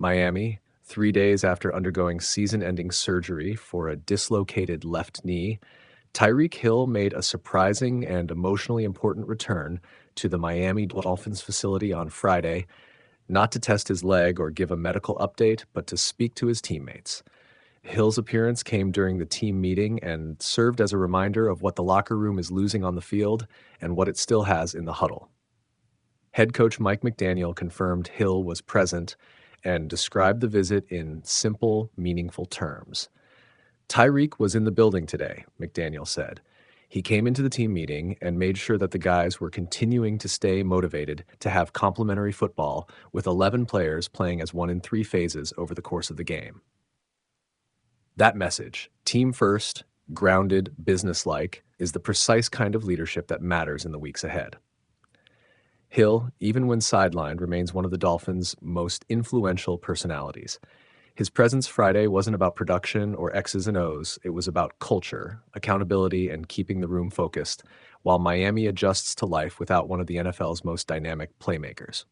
Miami, 3 days after undergoing season-ending surgery for a dislocated left knee, Tyreek Hill made a surprising and emotionally important return to the Miami Dolphins facility on Friday, not to test his leg or give a medical update, but to speak to his teammates. Hill's appearance came during the team meeting and served as a reminder of what the locker room is losing on the field and what it still has in the huddle. Head coach Mike McDaniel confirmed Hill was present and described the visit in simple, meaningful terms. Tyreek was in the building today, McDaniel said. He came into the team meeting and made sure that the guys were continuing to stay motivated to have complementary football with 11 players playing as one in 3 phases over the course of the game. That message, team first, grounded, businesslike, is the precise kind of leadership that matters in the weeks ahead. Hill, even when sidelined, remains one of the Dolphins' most influential personalities. His presence Friday wasn't about production or X's and O's. It was about culture, accountability, and keeping the room focused, while Miami adjusts to life without one of the NFL's most dynamic playmakers.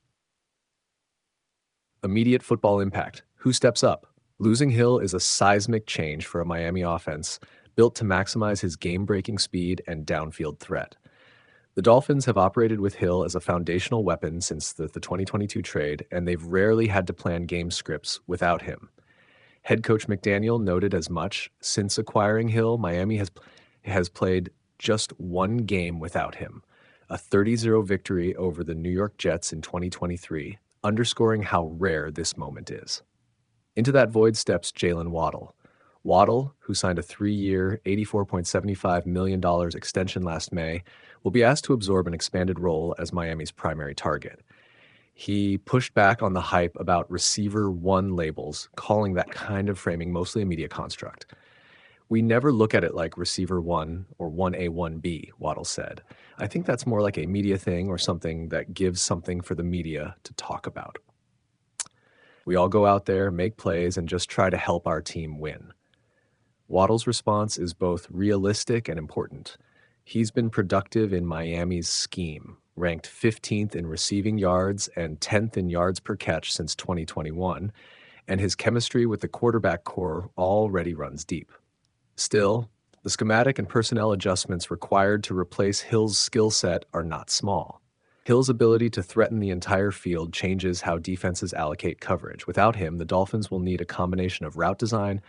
Immediate football impact. Who steps up? Losing Hill is a seismic change for a Miami offense built to maximize his game-breaking speed and downfield threat. The Dolphins have operated with Hill as a foundational weapon since the 2022 trade, and they've rarely had to plan game scripts without him. Head coach McDaniel noted as much. Since acquiring Hill, Miami has played just one game without him, a 30-0 victory over the New York Jets in 2023, underscoring how rare this moment is. Into that void steps Jaylen Waddle. Waddle, who signed a 3-year, $84.75 million extension last May, will be asked to absorb an expanded role as Miami's primary target. He pushed back on the hype about receiver one labels, calling that kind of framing mostly a media construct. "We never look at it like receiver one or 1A, 1B, Waddle said. "I think that's more like a media thing or something that gives something for the media to talk about. We all go out there, make plays, and just try to help our team win." Waddle's response is both realistic and important. He's been productive in Miami's scheme, ranked 15th in receiving yards and 10th in yards per catch since 2021, and his chemistry with the quarterback core already runs deep. Still, the schematic and personnel adjustments required to replace Hill's skill set are not small. Hill's ability to threaten the entire field changes how defenses allocate coverage. Without him, the Dolphins will need a combination of route design,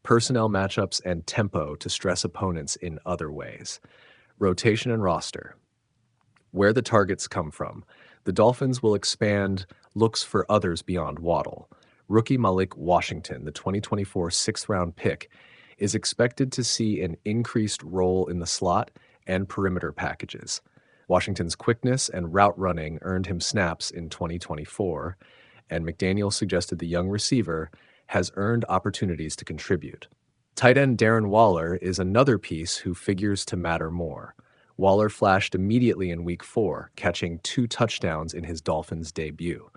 personnel matchups, and tempo to stress opponents in other ways. Rotation and roster. Where the targets come from, the Dolphins will expand looks for others beyond Waddle. Rookie Malik Washington, the 2024 sixth-round pick, is expected to see an increased role in the slot and perimeter packages. Washington's quickness and route running earned him snaps in 2024, and McDaniel suggested the young receiver has earned opportunities to contribute. Tight end Darren Waller is another piece who figures to matter more. Waller flashed immediately in Week 4, catching 2 touchdowns in his Dolphins debut.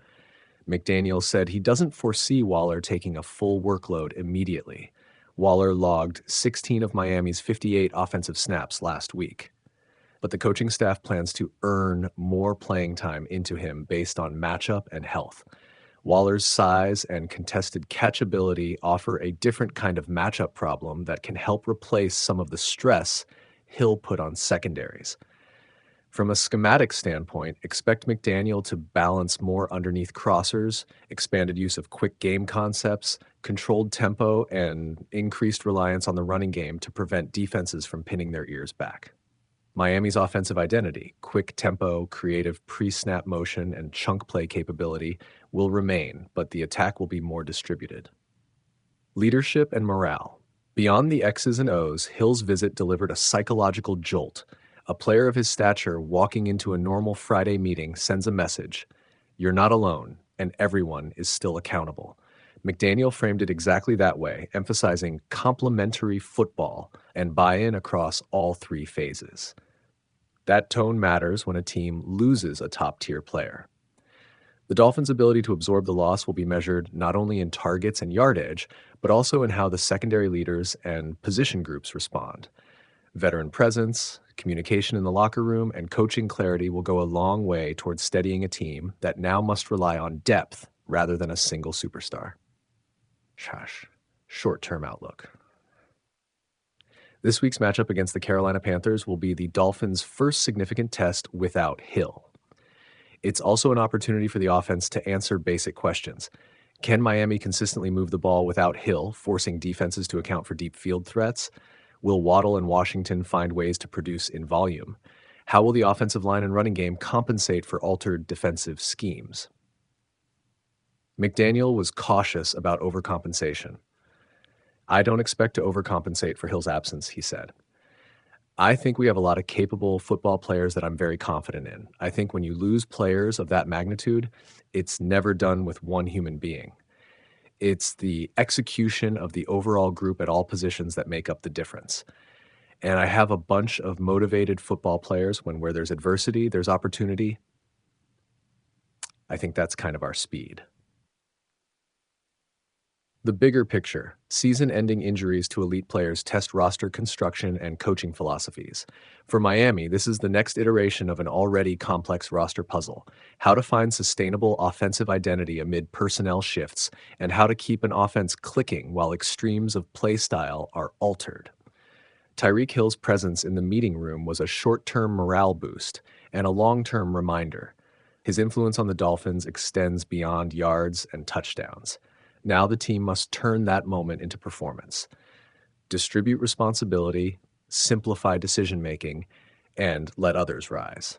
McDaniel said he doesn't foresee Waller taking a full workload immediately. Waller logged 16 of Miami's 58 offensive snaps last week. But the coaching staff plans to earn more playing time into him based on matchup and health. Waller's size and contested catchability offer a different kind of matchup problem that can help replace some of the stress Hill put on secondaries. From a schematic standpoint, expect McDaniel to balance more underneath crossers, expanded use of quick game concepts, controlled tempo, and increased reliance on the running game to prevent defenses from pinning their ears back. Miami's offensive identity, quick tempo, creative pre-snap motion, and chunk play capability will remain, but the attack will be more distributed. Leadership and morale. Beyond the X's and O's, Hill's visit delivered a psychological jolt. A player of his stature walking into a normal Friday meeting sends a message: "You're not alone, and everyone is still accountable." McDaniel framed it exactly that way, emphasizing complementary football and buy-in across all 3 phases. That tone matters when a team loses a top-tier player. The Dolphins' ability to absorb the loss will be measured not only in targets and yardage, but also in how the secondary leaders and position groups respond. Veteran presence, communication in the locker room, and coaching clarity will go a long way towards steadying a team that now must rely on depth rather than a single superstar. Shush. Short-term outlook. This week's matchup against the Carolina Panthers will be the Dolphins' first significant test without Hill. It's also an opportunity for the offense to answer basic questions. Can Miami consistently move the ball without Hill, forcing defenses to account for deep field threats? Will Waddle and Washington find ways to produce in volume? How will the offensive line and running game compensate for altered defensive schemes? McDaniel was cautious about overcompensation. I don't expect to overcompensate for Hill's absence, he said. I think we have a lot of capable football players that I'm very confident in. I think when you lose players of that magnitude, it's never done with one human being. It's the execution of the overall group at all positions that make up the difference. And I have a bunch of motivated football players where there's adversity, there's opportunity. I think that's kind of our speed. The bigger picture, season-ending injuries to elite players test roster construction and coaching philosophies. For Miami, this is the next iteration of an already complex roster puzzle: how to find sustainable offensive identity amid personnel shifts, and how to keep an offense clicking while extremes of play style are altered. Tyreek Hill's presence in the meeting room was a short-term morale boost and a long-term reminder. His influence on the Dolphins extends beyond yards and touchdowns. Now the team must turn that moment into performance. Distribute responsibility, simplify decision-making, and let others rise.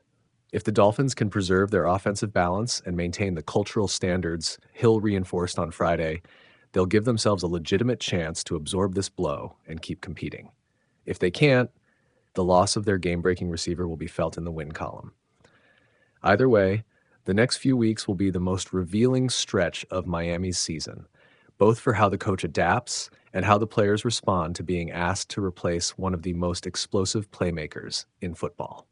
If the Dolphins can preserve their offensive balance and maintain the cultural standards Hill reinforced on Friday, they'll give themselves a legitimate chance to absorb this blow and keep competing. If they can't, the loss of their game-breaking receiver will be felt in the win column. Either way, the next few weeks will be the most revealing stretch of Miami's season, both for how the coach adapts and how the players respond to being asked to replace one of the most explosive playmakers in football.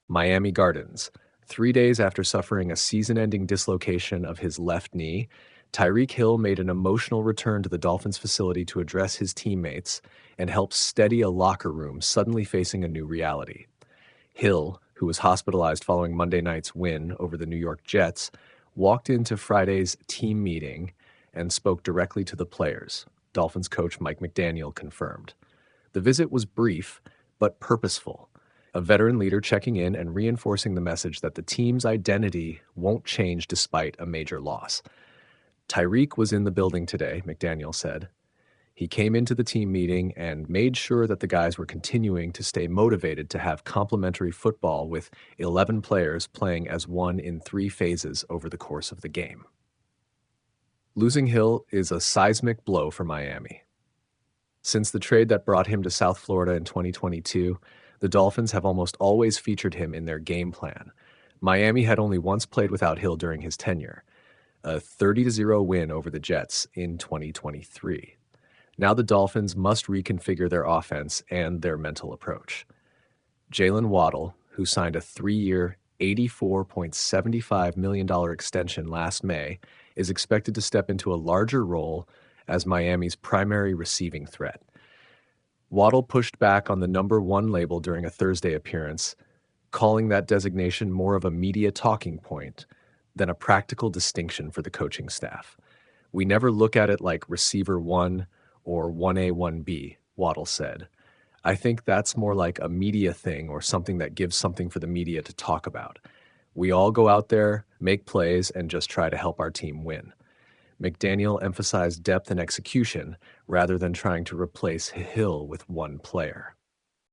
Miami Gardens. 3 days after suffering a season-ending dislocation of his left knee, Tyreek Hill made an emotional return to the Dolphins facility to address his teammates and help steady a locker room suddenly facing a new reality. Hill, who was hospitalized following Monday night's win over the New York Jets, walked into Friday's team meeting and spoke directly to the players, Dolphins coach Mike McDaniel confirmed. The visit was brief, but purposeful, a veteran leader checking in and reinforcing the message that the team's identity won't change despite a major loss. Tyreek was in the building today, McDaniel said. He came into the team meeting and made sure that the guys were continuing to stay motivated to have complementary football with 11 players playing as one in 3 phases over the course of the game. Losing Hill is a seismic blow for Miami. Since the trade that brought him to South Florida in 2022, the Dolphins have almost always featured him in their game plan. Miami had only once played without Hill during his tenure, a 30-0 win over the Jets in 2023. Now the Dolphins must reconfigure their offense and their mental approach. Jaylen Waddle, who signed a 3-year, $84.75 million extension last May, is expected to step into a larger role as Miami's primary receiving threat. Waddle pushed back on the number 1 label during a Thursday appearance, calling that designation more of a media talking point than a practical distinction for the coaching staff. We never look at it like receiver 1 or 1A, 1B, Waddle said. I think that's more like a media thing or something that gives something for the media to talk about. We all go out there, make plays, and just try to help our team win. McDaniel emphasized depth and execution rather than trying to replace Hill with one player.